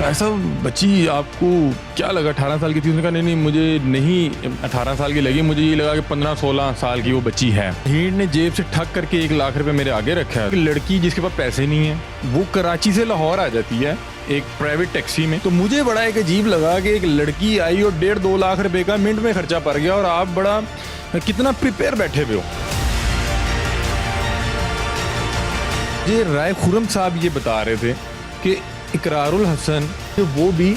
ऐसा बच्ची आपको क्या लगा 18 साल की थी? उसने कहा नहीं मुझे नहीं 18 साल की लगी, मुझे ये लगा कि 15-16 साल की वो बच्ची है। भीड़ ने जेब से ठग करके 1 लाख रुपए मेरे आगे रखा है। लड़की जिसके पास पैसे नहीं है वो कराची से लाहौर आ जाती है एक प्राइवेट टैक्सी में। तो मुझे बड़ा एक अजीब लगा कि एक लड़की आई और 1.5-2 लाख रुपए का मिनट में खर्चा पड़ गया और आप बड़ा कितना प्रिपेयर बैठे हुए हो। ये राय खुरम साहब ये बता रहे थे कि इकरारुल हसन वो भी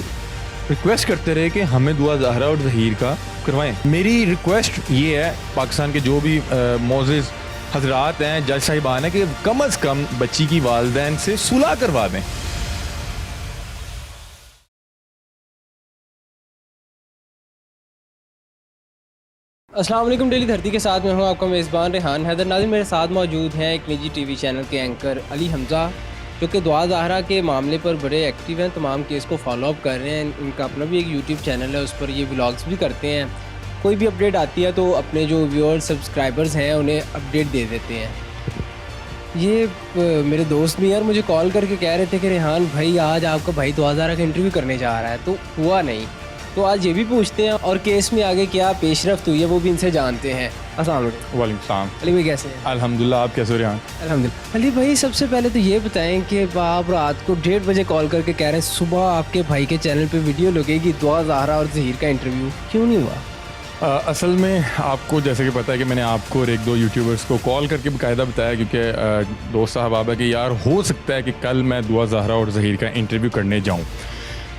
रिक्वेस्ट करते रहे कि हमें दुआ ज़हरा और ज़हीर का करवाएं। मेरी रिक्वेस्ट ये है पाकिस्तान के जो भी मोअज़्ज़िज़ हजरात हैं, जज साहिबान हैं, कि कम अज़ कम बच्ची की वालिदैन से सुलह करवा दें। अस्सलाम वालेकुम। डेली धरती के साथ में हूँ आपका मेज़बान रेहान हैदर। नाज़रीन, मेरे साथ मौजूद हैं एक निजी टीवी चैनल के एंकर अली हमज़ा, जो कि दुआ ज़हरा के मामले पर बड़े एक्टिव हैं, तमाम केस को फॉलो अप कर रहे हैं। इनका अपना भी एक यूट्यूब चैनल है, उस पर ये व्लॉग्स भी करते हैं। कोई भी अपडेट आती है तो अपने जो व्यूअर्स सब्सक्राइबर्स हैं उन्हें अपडेट दे देते हैं। ये मेरे दोस्त भी यार मुझे कॉल करके कह रहे थे कि रेहान भाई आज आपका भाई दुआ ज़हरा का इंटरव्यू करने जा रहा है, तो हुआ नहीं। तो आज ये भी पूछते हैं और केस में आगे क्या पेशरफ्त हुई है वो भी इनसे जानते हैं। अस्सलाम वालेकुम। वालेकुम सलाम। अली भाई कैसे हैं? अल्हम्दुलिल्लाह, आप कैसे हो रेहान? अल्हम्दुलिल्लाह। अली भाई सबसे पहले तो ये बताएं कि आप रात को 1:30 बजे कॉल करके कह रहे हैं सुबह आपके भाई के चैनल पे वीडियो लगेगी दुआ ज़हरा और ज़हीर का इंटरव्यू, क्यों नहीं हुआ? असल में आपको जैसे कि पता है कि मैंने आपको और 1-2 यूट्यूबर्स को कॉल करके बाकायदा बताया, क्योंकि दोस्त साहब आप है कि यार हो सकता है कि कल मैं दुआ ज़हरा और ज़हीर का इंटरव्यू करने जाऊं।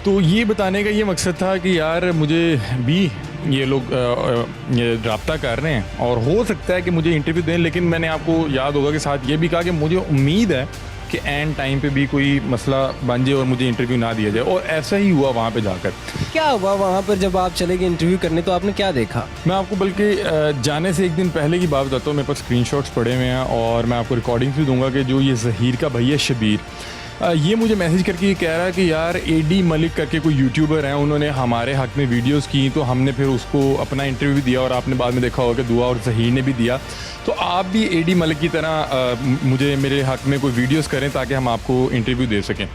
तो ये बताने का ये मकसद था कि यार मुझे भी ये लोग ये रब्ता कर रहे हैं और हो सकता है कि मुझे इंटरव्यू दें, लेकिन मैंने आपको याद होगा कि साथ ये भी कहा कि मुझे उम्मीद है कि एंड टाइम पे भी कोई मसला बन जाए और मुझे इंटरव्यू ना दिया जाए, और ऐसा ही हुआ वहाँ पे जाकर। क्या हुआ वहाँ पर जब आप चले गए इंटरव्यू करने, तो आपने क्या देखा? मैं आपको बल्कि जाने से एक दिन पहले की बात बताता हूँ। मेरे पास स्क्रीनशॉट्स पड़े हुए हैं और मैं आपको रिकॉर्डिंग्स भी दूंगा कि जो ये ज़हीर का भैया शबीर, ये मुझे मैसेज करके ये कह रहा है कि यार एडी मलिक करके कोई यूट्यूबर हैं, उन्होंने हमारे हक़ में वीडियोस की, तो हमने फिर उसको अपना इंटरव्यू दिया और आपने बाद में देखा होगा कि दुआ और ज़हीर ने भी दिया, तो आप भी एडी मलिक की तरह मुझे मेरे हक़ में कोई वीडियोस करें ताकि हम आपको इंटरव्यू दे सकें।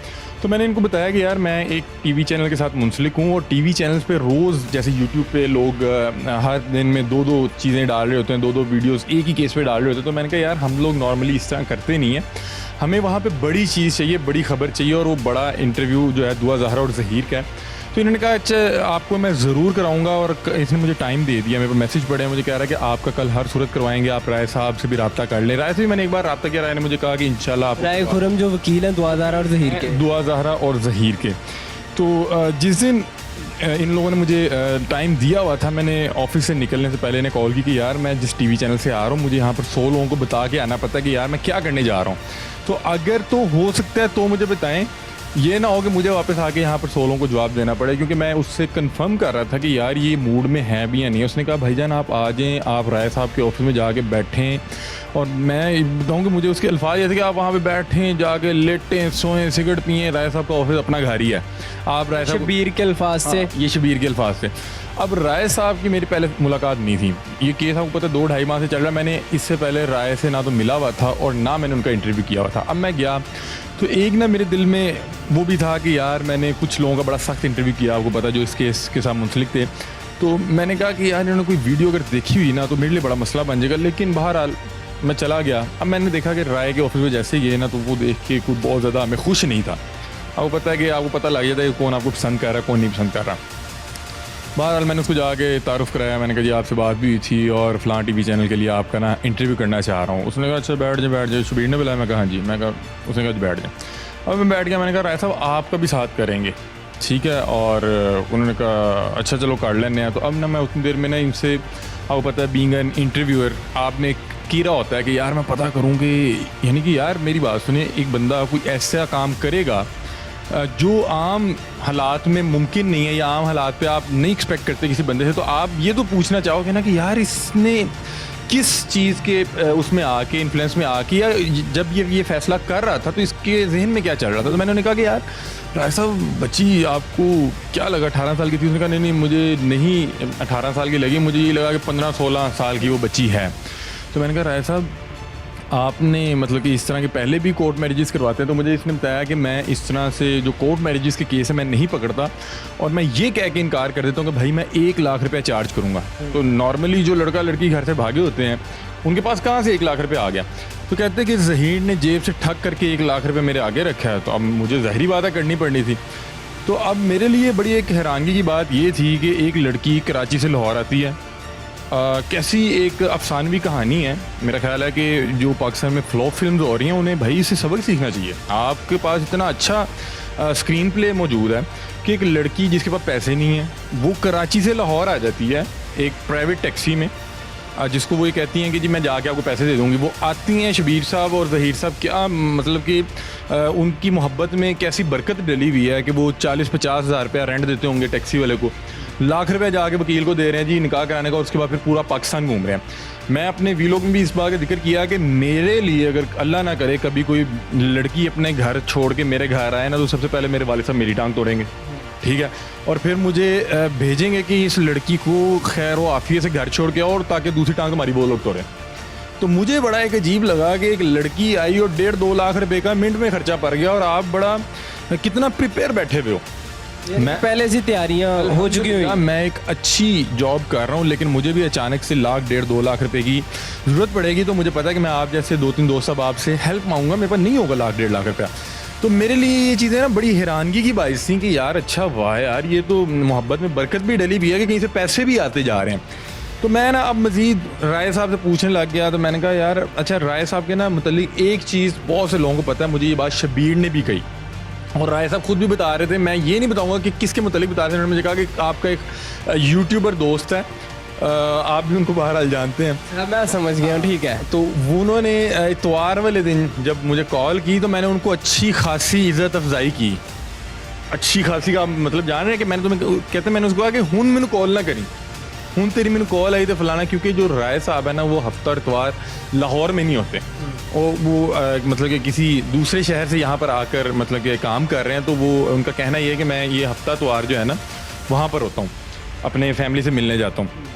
तो मैंने इनको बताया कि यार मैं एक टीवी चैनल के साथ मुंसलिक हूँ और टीवी चैनल्स पे रोज़ जैसे यूट्यूब पे लोग हर दिन में 2-2 चीज़ें डाल रहे होते हैं, 2-2 वीडियोस एक ही केस पे डाल रहे होते हैं। तो मैंने कहा यार हम लोग नॉर्मली इस तरह करते नहीं हैं, हमें वहाँ पे बड़ी चीज़ चाहिए, बड़ी खबर चाहिए, और वो बड़ा इंटरव्यू जो है दुआ ज़हरा और ज़हीर का है। तो इन्होंने कहा अच्छा आपको मैं ज़रूर कराऊंगा, और इसने मुझे टाइम दे दिया। मेरे को मैसेज पड़े हैं, मुझे कह रहा है कि आपका कल हर सूरत करवाएंगे, आप राय साहब से भी रब्ता कर लें। राय से भी मैंने एक बार रब्ता किया, राय ने मुझे कहा कि इंशाल्लाह आप राय खुरम जो वकील हैं दुआ ज़हरा और ज़हीर के, दुआ ज़हरा और ज़हीर के। तो जिस दिन इन लोगों ने मुझे टाइम दिया हुआ था, मैंने ऑफिस से निकलने से पहले इन्हें कॉल की कि यार मैं जिस टीवी चैनल से आ रहा हूँ मुझे यहाँ पर 100 लोगों को बता के आना पड़ता है कि यार मैं क्या करने जा रहा हूँ, तो अगर तो हो सकता है तो मुझे बताएं, ये ना हो कि मुझे वापस आके यहाँ पर 100 लोगों को जवाब देना पड़े, क्योंकि मैं उससे कंफर्म कर रहा था कि यार ये मूड में है भी या नहीं। उसने कहा भाईजान आप आ जाएँ, आप राय साहब के ऑफिस में जाके बैठें, और मैं बताऊँ कि मुझे उसके अल्फाज जैसे कि आप वहाँ पे बैठें, जाके लेटें, सोएं, सिगरेट पिएँ, राय साहब का ऑफिस अपना घर ही है। आप राय साहब शबीर के अल्फाज से, ये शबीर के अल्फाज से। अब राय साहब की मेरी पहले मुलाकात नहीं थी, ये केस आपको पता है 2-2.5 माह से चल रहा है। मैंने इससे पहले राय से ना तो मिला हुआ था और ना मैंने उनका इंटरव्यू किया हुआ था। अब मैं गया तो एक ना मेरे दिल में वो भी था कि यार मैंने कुछ लोगों का बड़ा सख्त इंटरव्यू किया, आपको पता जो इस केस के साथ मुंसलिक थे, तो मैंने कहा कि यार इन्होंने कोई वीडियो अगर देखी हुई ना तो मेरे लिए बड़ा मसला बन जाएगा। लेकिन बहरहाल मैं चला गया। अब मैंने देखा कि राय के ऑफिस में जैसे गए ना तो वो देख के कुछ बहुत ज़्यादा हमें खुश नहीं था। आपको पता है कि आपको पता लग जाता है कि कौन आपको पसंद कर रहा है, कौन नहीं पसंद कर रहा। बहरहाल मैंने उसको जाके तारुफ़ कराया, मैंने कहा जी आपसे बात भी हुई थी और फ़लाँ टीवी चैनल के लिए आपका ना इंटरव्यू करना चाह रहा हूँ। उसने कहा अच्छा बैठ जाए। शबीर ने बुलाया, मैं कहा हाँ जी। मैं कहा, उसने कहा बैठ जाए। अब मैं बैठ गया, मैंने कहा राय साहब आपका भी साथ करेंगे, ठीक है। और उन्होंने कहा अच्छा चलो कर लेने हैं। तो अब ना मैं उतनी देर में ना इनसे, आपको पता है बीइंग एन इंटरव्यूअर आपने एक कीड़ा होता है कि यार मैं पता करूँ कि, यानी कि यार मेरी बात सुनिए, एक बंदा कोई ऐसा काम करेगा जो आम हालात में मुमकिन नहीं है या आम हालात पे आप नहीं एक्सपेक्ट करते किसी बंदे से, तो आप ये तो पूछना चाहोगे ना कि यार इसने किस चीज़ के उसमें आके, इन्फ्लुएंस में आके, या जब ये फ़ैसला कर रहा था तो इसके जहन में क्या चल रहा था। तो मैंने उन्हें कहा कि यार राय साहब बच्ची आपको क्या लगा 18 साल की थी? उसने कहा नहीं मुझे नहीं 18 साल की लगी, मुझे ये लगा कि 15-16 साल की वो बच्ची है। तो मैंने कहा राय साहब आपने मतलब कि इस तरह के पहले भी कोर्ट मैरिजेस करवाते हैं, तो मुझे इसने बताया कि मैं इस तरह से जो कोर्ट मैरिजेस के केस है मैं नहीं पकड़ता, और मैं ये कह के इनकार कर देता हूँ कि भाई मैं 1 लाख रुपया चार्ज करूँगा। तो नॉर्मली जो लड़का लड़की घर से भागे होते हैं उनके पास कहाँ से 1 लाख रुपये आ गया। तो कहते हैं कि ज़हीर ने जेब से ठग करके 1 लाख रुपये मेरे आगे रखा है, तो अब मुझे ज़ाहिरी बात है करनी पड़नी थी। तो अब मेरे लिए बड़ी एक हैरानगी की बात ये थी कि एक लड़की कराची से लाहौर आती है। कैसी एक अफसानवी कहानी है। मेरा ख्याल है कि जो पाकिस्तान में फ्लॉप फिल्म्स हो रही हैं उन्हें भाई इससे सबक सीखना चाहिए। आपके पास इतना अच्छा स्क्रीन प्ले मौजूद है कि एक लड़की जिसके पास पैसे नहीं है वो कराची से लाहौर आ जाती है एक प्राइवेट टैक्सी में, जिसको वो ये कहती हैं कि जी मैं जाके आपको पैसे दे दूँगी। वो आती हैं, शबीर साहब और ज़हीर साहब, क्या मतलब कि उनकी मोहब्बत में कैसी बरकत डली हुई है कि वो 40-50 हज़ार रुपया रेंट देते होंगे टैक्सी वाले को, लाख रुपया जाके वकील को दे रहे हैं जी निकाह कराने का, उसके बाद फिर पूरा पाकिस्तान घूम रहे हैं। मैं अपने वीलॉग में भी इस बात का जिक्र किया कि मेरे लिए अगर अल्लाह ना करे कभी कोई लड़की अपने घर छोड़ के मेरे घर आए ना, तो सबसे पहले मेरे वालिद साहब मेरी टांग तोड़ेंगे, ठीक है, और फिर मुझे भेजेंगे कि इस लड़की को खैर व आफियत से घर छोड़ के आओ, और ताकि दूसरी टांग तुम्हारी वो लोग तोड़ें। तो मुझे बड़ा एक अजीब लगा कि एक लड़की आई और 1.5-2 लाख रुपए का मिनट में खर्चा पड़ गया, और आप बड़ा कितना प्रिपेयर बैठे हुए हो। मैं पहले से तैयारियां हो चुकी हुई। मैं एक अच्छी जॉब कर रहा हूँ, लेकिन मुझे भी अचानक से 1.5-1.5-2 लाख रुपए की ज़रूरत पड़ेगी, तो मुझे पता है कि मैं आप जैसे 2-3 दोस्त अब आपसे हेल्प मांगूंगा, मेरे पास नहीं होगा 1.5-1.5 लाख रुपया। तो मेरे लिए ये चीज़ें ना बड़ी हैरानगी की बाइस थी कि यार अच्छा वाह यार, ये तो मोहब्बत में बरकत भी डली भी है कि कहीं से पैसे भी आते जा रहे हैं। तो मैं ना अब मज़ीद राय साहब से पूछने लग गया, तो मैंने कहा यार अच्छा राय साहब के ना मतलब एक चीज़ बहुत से लोगों को पता है, मुझे ये बात शबीर ने भी कही और राय साहब खुद भी बता रहे थे, मैं ये नहीं बताऊंगा कि किसके मुतालिक बता रहे थे। उन्होंने मुझे कहा कि आपका एक यूट्यूबर दोस्त है, आप भी उनको बहरहाल जानते हैं। मैं समझ गया हूँ, ठीक है। तो उन्होंने इतवार वाले दिन जब मुझे कॉल की तो मैंने उनको अच्छी खासी इज़्ज़त अफजाई की। अच्छी खासी का मतलब जान रहे हैं कि मैंने तुम्हें कहते मैंने उसको कहा कि हुन मैंने कॉल ना करी, हुन तेरी मैंने कॉल आई तो फलाना, क्योंकि जो राय साहब है ना वो हफ्ता और इतवार लाहौर में नहीं होते, और वो मतलब कि किसी दूसरे शहर से यहाँ पर आकर मतलब कि काम कर रहे हैं। तो वो उनका कहना ये है कि मैं ये हफ्ता इतवार जो है ना वहाँ पर होता हूँ, अपने फैमिली से मिलने जाता हूँ।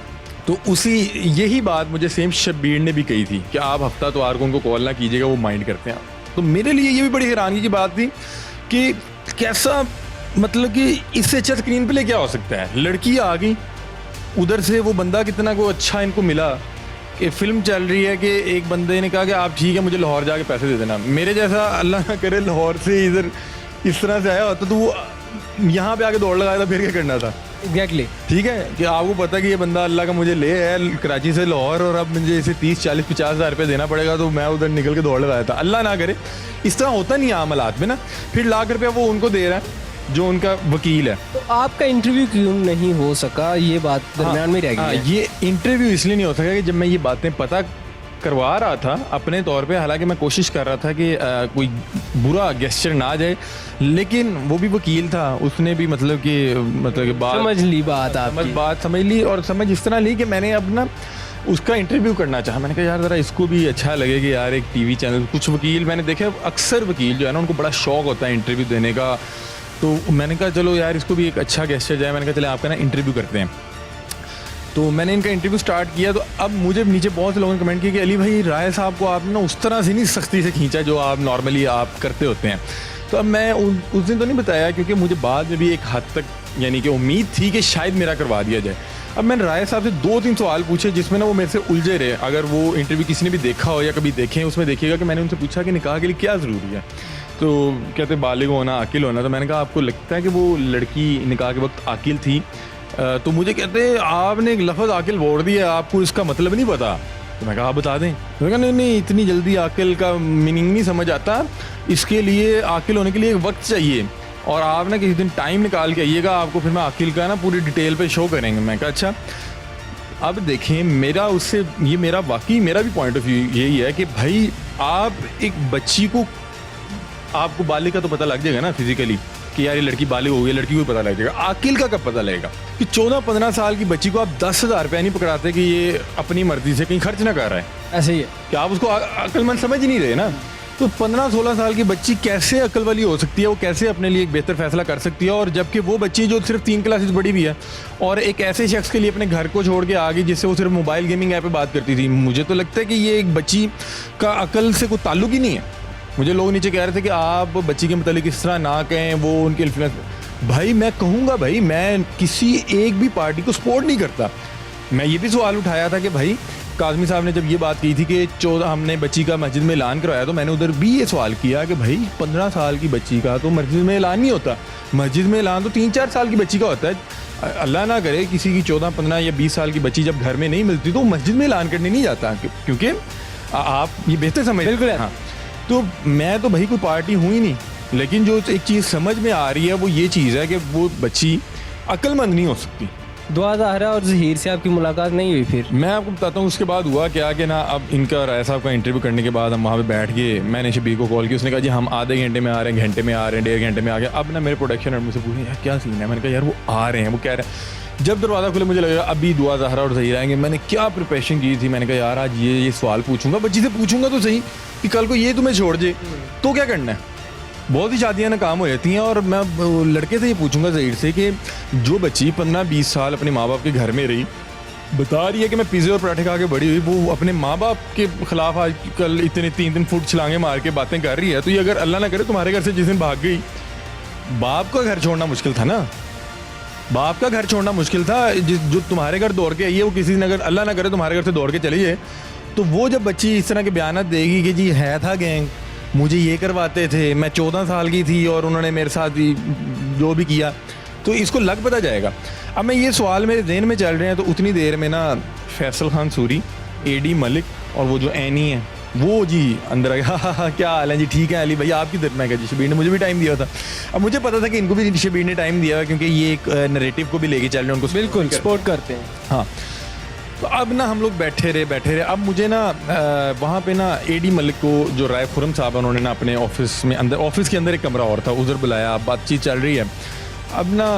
तो उसी यही बात मुझे सेम शब्बीर ने भी कही थी कि आप हफ्ता इतवार को उनको कॉल ना कीजिएगा, वो माइंड करते हैं। तो मेरे लिए ये भी बड़ी हैरानगी की बात थी कि कैसा मतलब कि इससे अच्छा स्क्रीन प्ले क्या हो सकता है। लड़की आ गई उधर से, वो बंदा कितना को अच्छा इनको मिला कि फ़िल्म चल रही है कि एक बंदे ने कहा कि आप ठीक है मुझे लाहौर जाके पैसे दे देना। मेरे जैसा अल्लाह ना करे लाहौर से इधर इस तरह से आया होता तो वो यहाँ पे आके दौड़ लगाया था, फिर क्या करना था। एग्जैक्टली ठीक है कि आपको पता कि ये बंदा अल्लाह का मुझे ले है कराची से लाहौर, और अब मुझे इसे 30-40-50 हज़ार रुपये देना पड़ेगा, तो मैं उधर निकल के दौड़ लगाया था। अल्लाह ना करे इस तरह होता नहीं आम हालात में ना। फिर लाख रुपया वो उनको दे रहा है जो उनका वकील है। तो आपका इंटरव्यू क्यों नहीं हो सका, ये बात दरमियान में रह गई है। ये इंटरव्यू इसलिए नहीं हो सका कि जब मैं ये बातें पता करवा रहा था अपने तौर पे, हालांकि मैं कोशिश कर रहा था कि कोई बुरा गेस्चर ना आ जाए, लेकिन वो भी वकील था, उसने भी मतलब कि बात समझ ली, बात समझ ली, और समझ इस तरह ली कि मैंने अब ना उसका इंटरव्यू करना चाहा। मैंने कहा यार ज़रा इसको भी अच्छा लगे कि यार एक टीवी चैनल, कुछ वकील मैंने देखे, अक्सर वकील जो है ना उनको बड़ा शौक होता है इंटरव्यू देने का। तो मैंने कहा चलो यार इसको भी एक अच्छा गेस्चर जाए, मैंने कहा चले आपका ना इंटरव्यू करते हैं। तो मैंने इनका इंटरव्यू स्टार्ट किया। तो अब मुझे नीचे बहुत से लोगों ने कमेंट किया कि अली भाई राय साहब को आपने उस तरह से नहीं सख्ती से खींचा जो आप नॉर्मली आप करते होते हैं। तो अब मैं उस दिन तो नहीं बताया, क्योंकि मुझे बाद में भी एक हद तक यानी कि उम्मीद थी कि शायद मेरा करवा दिया जाए। अब मैंने राय साहब से 2-3 सवाल पूछे जिसमें ना वो मेरे से उलझे रहे। अगर वो इंटरव्यू किसी ने भी देखा हो या कभी देखें, उसमें देखिएगा कि मैंने उनसे पूछा कि निकाह के लिए क्या ज़रूरी है। तो कहते बालिग होना, आकिल होना। तो मैंने कहा आपको लगता है कि वो लड़की निकाह के वक्त आकिल थी? तो मुझे कहते आपने एक लफ्ज़ आकिल बोल दिया, आपको इसका मतलब नहीं पता। तो मैं कहा आप बता दें। मैंने कहा नहीं इतनी जल्दी आकिल का मीनिंग नहीं समझ आता, इसके लिए आकिल होने के लिए एक वक्त चाहिए, और आप ना किसी दिन टाइम निकाल के आइएगा, आपको फिर मैं आकिल का ना पूरी डिटेल पे शो करेंगे। मैं कहा अच्छा। अब देखें मेरा उससे ये मेरा वाकई मेरा भी पॉइंट ऑफ व्यू यही है कि भाई आप एक बच्ची को, आपको बालिग का तो पता लग जाएगा ना फिजिकली कि यार ये लड़की बालिग हो गई, लड़की को भी पता लग जाएगा, आकिल का कब पता लगेगा? कि 14-15 साल की बच्ची को आप 10,000 रुपया नहीं पकड़ाते कि ये अपनी मर्जी से कहीं खर्च ना कर रहा है। ऐसे ही है कि आप उसको अक्लमंद समझ ही नहीं रहे ना। तो 15-16 साल की बच्ची कैसे अक्ल वाली हो सकती है, वो कैसे अपने लिए एक बेहतर फैसला कर सकती है, और जबकि वो बच्ची जो सिर्फ 3 क्लासेस बड़ी भी है और एक ऐसे शख्स के लिए अपने घर को छोड़ के आ गई जिससे वो सिर्फ मोबाइल गेमिंग ऐप पे बात करती थी। मुझे तो लगता है कि ये एक बच्ची का अकल से कोई ताल्लुक ही नहीं है। मुझे लोग नीचे कह रहे थे कि आप बच्ची के मतलब इस तरह ना कहें, वो उनके इन्फ्लुएंस। भाई मैं कहूँगा, भाई मैं किसी एक भी पार्टी को सपोर्ट नहीं करता। मैं ये भी सवाल उठाया था कि भाई काज़मी साहब ने जब ये बात की थी कि 14 हमने बच्ची का मस्जिद में ऐलान करवाया, तो मैंने उधर भी ये सवाल किया कि भाई 15 साल की बच्ची का तो मस्जिद में ऐलान नहीं होता। मस्जिद में ऐलान तो 3-4 साल की बच्ची का होता है। अल्लाह ना करे किसी की 14, 15 या 20 साल की बच्ची जब घर में नहीं मिलती तो मस्जिद में ऐलान करने नहीं जाता, क्योंकि आप ये बेहतर समझ। बिल्कुल। हाँ, तो मैं तो भाई कोई पार्टी हूँ ही नहीं, लेकिन जो एक चीज़ समझ में आ रही है वो ये चीज़ है कि वो बच्ची अक्लमंद नहीं हो सकती। दुआ ज़ाहरा और ज़हीर से आपकी मुलाकात नहीं हुई फिर? मैं आपको बताता हूँ उसके बाद हुआ क्या कि ना, अब इनका राय साहब का इंटरव्यू करने के बाद हम वहाँ पे बैठ गए। मैंने शबीर को कॉल किया, उसने कहा जी हम आधे घंटे में आ रहे हैं, घंटे में आ रहे हैं, 1.5 घंटे में आ गए। अब ना मेरे प्रोडक्शन और मुझसे पूछे यार क्या सीन है, मैंने कहा यार वो आ रहे हैं, वो कह रहे हैं। जब दरवाज़ा खुले मुझे लगा अभी दुआ ज़ाहरा और ज़हीर आएंगे। मैंने क्या प्रिपरेशन की थी, मैंने कहा यार आज ये सवाल पूछूंगा, बच्ची से पूछूंगा तो सही कि कल को ये तुम्हें छोड़ दे तो क्या करना है। बहुत ही शादियाँ नाकाम हो जाती हैं, और मैं लड़के से ये पूछूंगा ज़हीर से कि जो बच्ची 15-20 साल अपने माँ बाप के घर में रही, बता रही है कि मैं पिज़्ज़े और पराठे खा के बड़ी हुई, वो अपने माँ बाप के खिलाफ आज कल इतने 3 फुट छलांगे मार के बातें कर रही है, तो ये अगर अल्लाह ना करे तुम्हारे घर से जिस दिन भाग गई, बाप का घर छोड़ना मुश्किल था ना, बाप का घर छोड़ना मुश्किल था। जो तुम्हारे घर दौड़ के आई है, वो किसी ने अगर अल्लाह ना करे तुम्हारे घर से दौड़ के चली जाए, तो वो जब बच्ची इस तरह के बयान देगी कि जी है था गैंग, मुझे ये करवाते थे, मैं 14 साल की थी और उन्होंने मेरे साथ जो भी किया, तो इसको लग पता जाएगा। अब मैं ये सवाल मेरे जहन में चल रहे हैं, तो उतनी देर में ना फैसल खान सूरी, एडी मलिक और वो जो एनी है वो जी अंदर आ गया। हाँ क्या हाल है जी, ठीक है अली भैया आपकी तरफ। मैं कहा जी शबीर ने मुझे भी टाइम दिया था। अब मुझे पता था कि इनको भी शबीर ने टाइम दिया है, क्योंकि ये एक नरेटिव को भी लेके चल रहे हैं, उनको बिल्कुल सपोर्ट करते हैं। हाँ, तो अब ना हम लोग बैठे रहे। अब मुझे ना वहाँ पे ना एडी मलिक को जो राय खुरम साहब उन्होंने ना अपने ऑफिस में अंदर, ऑफिस के अंदर एक कमरा और था, उधर बुलाया, बातचीत चल रही है। अब ना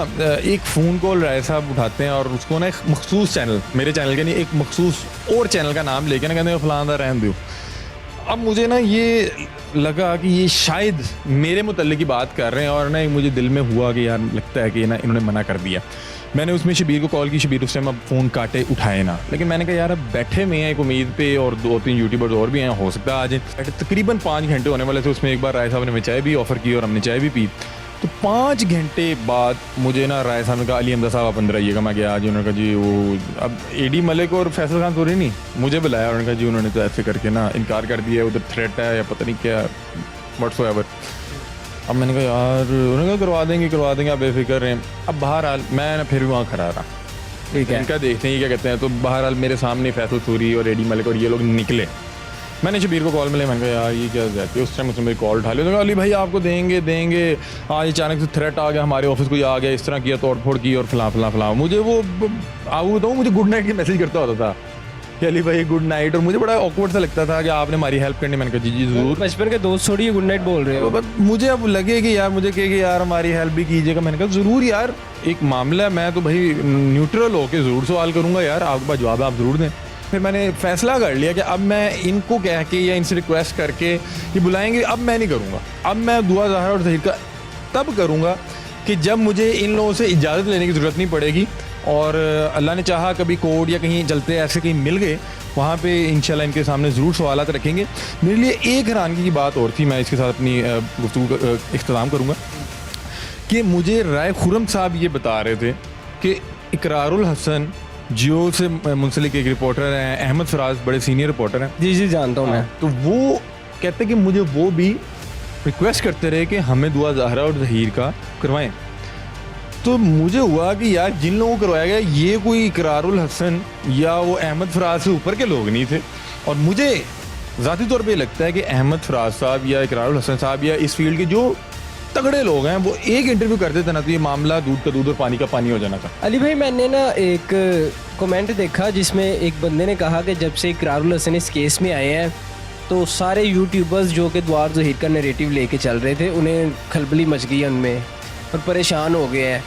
एक फ़ोन कॉल राय साहब उठाते हैं और उसको ना एक मखसूस चैनल, मेरे चैनल के नहीं, एक मखसूस और चैनल का नाम लेके ना कहते हैं फलाना रहन दो। अब मुझे ना ये लगा कि ये शायद मेरे मुतल्लिक की बात कर रहे हैं, और ना मुझे दिल में हुआ कि यार लगता है कि ना इन्होंने मना कर दिया। मैंने उसमें शबीर को कॉल की, शबीर उस टाइम अब फ़ोन काटे उठाए ना, लेकिन मैंने कहा यार अब बैठे में हैं एक उम्मीद पे, और 2-3 यूट्यूबर्स और भी हैं, हो सकता है आज तकरीबन 5 घंटे होने वाले थे। उसमें एक बार राय साहब ने हमें चाय भी ऑफ़र की और हमने चाय भी पी। तो 5 घंटे बाद मुझे ना राय साहब ने कहा अली हमजा साहब आप अंदर आइएगा। मैं गया जी, उन्होंने कहा जी वो अब एडी मलिक और फैसल खान सूरी नहीं, मुझे बुलाया, उन्होंने कहा जी उन्होंने तो ऐसे करके ना इनकार कर दिया, उधर थ्रेट है या पता नहीं क्या व्हाट्सएवर। अब मैंने कहा यार, उन्होंने कहा करवा देंगे आप बेफिक्र रहें। अब बहरहाल मैं ना फिर भी वहाँ खड़ा रहा, ठीक है, इनका देखते हैं क्या कहते हैं। तो बहरहाल मेरे सामने फैसल सूरी और एडी मलिक और ये लोग निकले। मैंने शबीर को कॉल मिले, मैंने कहा यार ये क्या जाती है। उस टाइम उसने मेरी कॉल उठा ली, उन्होंने कहा अली भाई आपको देंगे। आज अचानक से थ्रेट आ गया, हमारे ऑफिस को ही आ गया, इस तरह किया, तोड़ फोड़ की और फलां। मुझे वो बताऊँ, मुझे गुड नाइट के मैसेज करता होता था कि अली भाई गुड नाइट, और मुझे बड़ा ऑकवर्ड सा लगता था कि आपने हमारी हेल्प करनी। मैंने कहा जी ज़रूर। बचपन के दोस्त छोड़िए गुड नाइट बोल रहे हो। बट मुझे अब लगे कि यार मुझे कहे कि यार हमारी हेल्प भी कीजिएगा। मैंने कहा ज़रूर यार, एक मामला है, मैं तो भाई न्यूट्रल होकर ज़रूर सवाल करूँगा यार, आपके पास जवाब आप ज़रूर दें। फिर मैंने फ़ैसला कर लिया कि अब मैं इनको कह के या इनसे रिक्वेस्ट करके ये बुलाएंगे, अब मैं नहीं करूँगा। अब मैं दुआ ज़ाहरा और ज़हीर का तब करूँगा कि जब मुझे इन लोगों से इजाज़त लेने की ज़रूरत नहीं पड़ेगी, और अल्लाह ने चाहा कभी कोर्ट या कहीं चलते ऐसे कहीं मिल गए, वहाँ पे इंशाल्लाह इनके सामने ज़रूर सवालात रखेंगे। मेरे लिए एक हैरानगी की बात और थी, मैं इसके साथ अपनी गुफ्तगू का इख्तिताम करूँगा, कि मुझे राय खुरम साहब ये बता रहे थे कि इकरारुल हसन जियो से मुंसलिक एक रिपोर्टर हैं, अहमद फराज बड़े सीनियर रिपोर्टर हैं। जी जानता हूँ मैं। तो वो कहते कि मुझे वो भी रिक्वेस्ट करते रहे कि हमें दुआ ज़ाहरा और ज़हीर का करवाएं। तो मुझे हुआ कि यार जिन लोगों को करवाया गया ये कोई इकरारुल हसन या वो अहमद फराज से ऊपर के लोग नहीं थे। और मुझे ज़ाती तौर पे लगता है कि अहमद फराज साहब या इकरारुल हसन साहब या इस फील्ड के जो तगड़े लोग हैं, वो एक इंटरव्यू कर देते ना तो ये मामला दूध का दूध और पानी का पानी हो जाना था। अली भाई मैंने ना एक कमेंट देखा जिसमें एक बंदे ने कहा कि जब से इकरारुल हसन इस केस में आए हैं तो सारे यूट्यूबर्स जो कि दुआ ज़हीर का नैरेटिव लेके चल रहे थे उन्हें खलबली मच गई उनमें और परेशान हो गए हैं।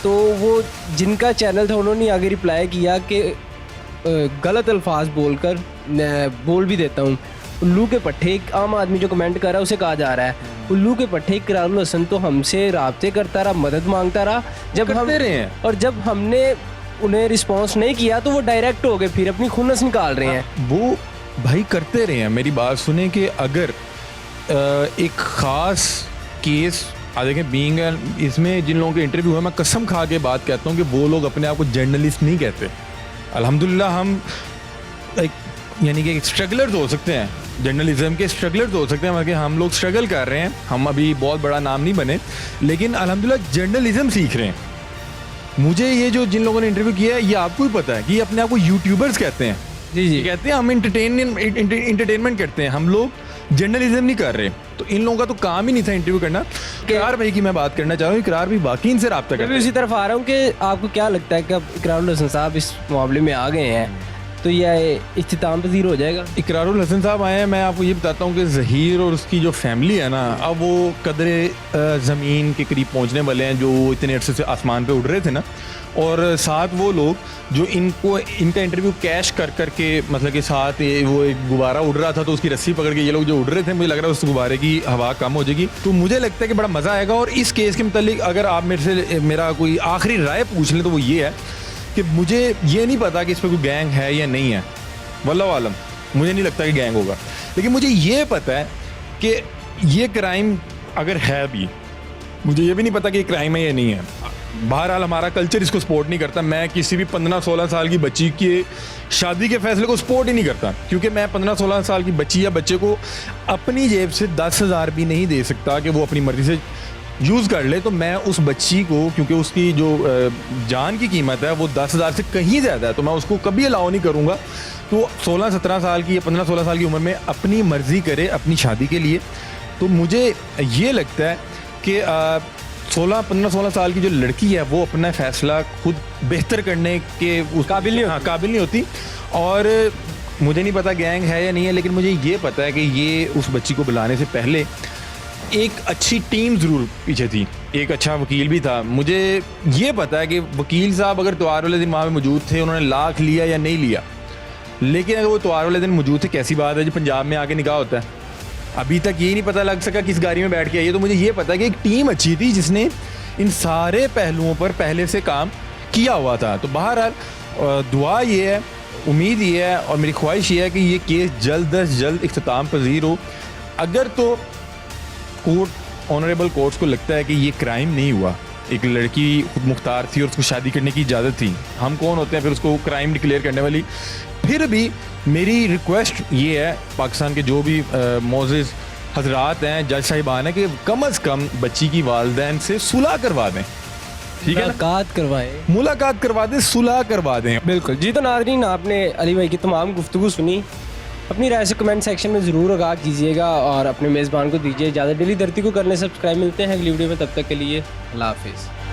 तो वो जिनका चैनल था उन्होंने आगे रिप्लाई किया कि गलत अल्फाज बोल भी देता हूँ, उल्लू के पट्टे, एक आम आदमी जो कमेंट कर रहा है उसे कहा जा रहा है उल्लू के पट्टे इकरारुल हसन तो हमसे राब्ते करता रहा, मदद मांगता रहा, जब हम करते रहे हैं। और जब हमने उन्हें रिस्पॉन्स नहीं किया तो वो डायरेक्ट हो गए, फिर अपनी खुन्नस निकाल रहे हैं। वो भाई करते रहे हैं। मेरी बात सुने कि अगर एक ख़ास केस देखें बीइंग इसमें जिन लोगों के इंटरव्यू है, मैं कसम खा के बात कहता हूँ कि वो लोग अपने आप को जर्नलिस्ट नहीं कहते। अल्हम्दुलिल्लाह हम एक यानी कि स्ट्रगलर्स हो सकते हैं, जर्नलिज्म के स्ट्रगलर्स हो सकते हैं, मतलब कि हम लोग स्ट्रगल कर रहे हैं, हम अभी बहुत बड़ा नाम नहीं बने, लेकिन अल्हम्दुलिल्लाह जर्नलिज्म सीख रहे हैं। मुझे ये जो जिन लोगों ने इंटरव्यू किया है, ये आपको ही पता है कि ये अपने आप को यूट्यूबर्स कहते हैं। जी जी, कहते हैं हम इंटरटेनमेंट करते हैं, हम लोग जर्नलिज्म नहीं कर रहे। तो इन लोगों का तो काम ही नहीं था इंटरव्यू करना। इकरार भाई की मैं बात करना चाह रहा हूँ, इकरार भी वाकई इनसे रब्ता मैं करते भी हैं। उसी तरफ आ रहा हूँ कि आपको क्या लगता है कि अब इकरारुल हसन साहब इस मामले में आ गए हैं तो यह इख्तिताम पजीर हो जाएगा? इकरारुल हसन साहब आए हैं, मैं आपको ये बताता हूँ कि ज़हीर और उसकी जो फैमिली है ना, अब वो कदरे ज़मीन के करीब पहुँचने वाले हैं, जो इतने अरसे से आसमान पे उड़ रहे थे ना। और साथ वो लोग जो इनका इंटरव्यू कैश कर करके, मतलब के साथ वो एक गुब्बारा उड़ रहा था तो उसकी रस्सी पकड़ के ये लोग जो उड़ रहे थे, मुझे लग रहा है उस गुब्बारे की हवा कम हो जाएगी। तो मुझे लगता है कि बड़ा मज़ा आएगा। और इस केस के मतलब अगर आप मेरे से मेरा कोई आखिरी राय पूछ लें तो वो ये है कि मुझे ये नहीं पता कि इस पर कोई गैंग है या नहीं है, वल्लाहु आलम, मुझे नहीं लगता कि गैंग होगा। लेकिन मुझे ये पता है कि ये क्राइम अगर है भी, मुझे ये भी नहीं पता कि ये क्राइम है या नहीं है। बहरहाल हमारा कल्चर इसको सपोर्ट नहीं करता। मैं किसी भी 15-16 साल की बच्ची के शादी के फैसले को सपोर्ट ही नहीं करता, क्योंकि मैं 15-16 साल की बच्ची या बच्चे को अपनी जेब से 10,000 भी नहीं दे सकता कि वो अपनी मर्ज़ी से यूज़ कर ले। तो मैं उस बच्ची को, क्योंकि उसकी जो जान की कीमत है वो 10,000 से कहीं ज़्यादा है, तो मैं उसको कभी अलाउ नहीं करूँगा तो 16-17 साल की या 15-16 साल की उम्र में अपनी मर्ज़ी करे अपनी शादी के लिए। तो मुझे ये लगता है कि 15-16 साल की जो लड़की है वो अपना फ़ैसला खुद बेहतर करने के उस काबिल नहीं होती। और मुझे नहीं पता गैंग है या नहीं है, लेकिन मुझे ये पता है कि ये उस बच्ची को बुलाने से पहले एक अच्छी टीम ज़रूर पीछे थी, एक अच्छा वकील भी था। मुझे ये पता है कि वकील साहब अगर त्योहार वाले दिन वहाँ पे मौजूद थे, उन्होंने लाख लिया या नहीं लिया, लेकिन अगर वो त्योहार वाले दिन मौजूद थे, कैसी बात है जो पंजाब में आके निकाह होता है। अभी तक ये नहीं पता लग सका किस गाड़ी में बैठ के आई है। तो मुझे ये पता है कि एक टीम अच्छी थी जिसने इन सारे पहलुओं पर पहले से काम किया हुआ था। तो बहरहाल दुआ ये है, उम्मीद ये है और मेरी ख्वाहिश ये है कि ये केस जल्द अज जल्द इख्तिताम पजीर हो। अगर तो कोर्ट ऑनरेबल कोर्ट्स को लगता है कि ये क्राइम नहीं हुआ, एक लड़की खुद मुख्तार थी और उसको शादी करने की इजाज़त थी, हम कौन होते हैं फिर उसको क्राइम डिक्लेयर करने वाली। फिर भी मेरी रिक्वेस्ट ये है पाकिस्तान के जो भी मोअज़्ज़िज़ हजरात हैं, जज साहिबान हैं, कि कम से कम बच्ची की वालिदैन से सुलह करवा दें। ठीक है, मुलाकात करवाएं, मुलाकात करवा दें, सुलह करवा दें। बिल्कुल जी। तो नाज़रीन, आपने अली भाई की तमाम गुफ्तगू सुनी। अपनी राय से कमेंट सेक्शन में ज़रूर आगाह कीजिएगा और अपने मेज़बान को दीजिए इजाज़त। डेली धरती को करने सब्सक्राइब। मिलते हैं अगली वीडियो में, तब तक के लिए अल्लाह हाफिज़।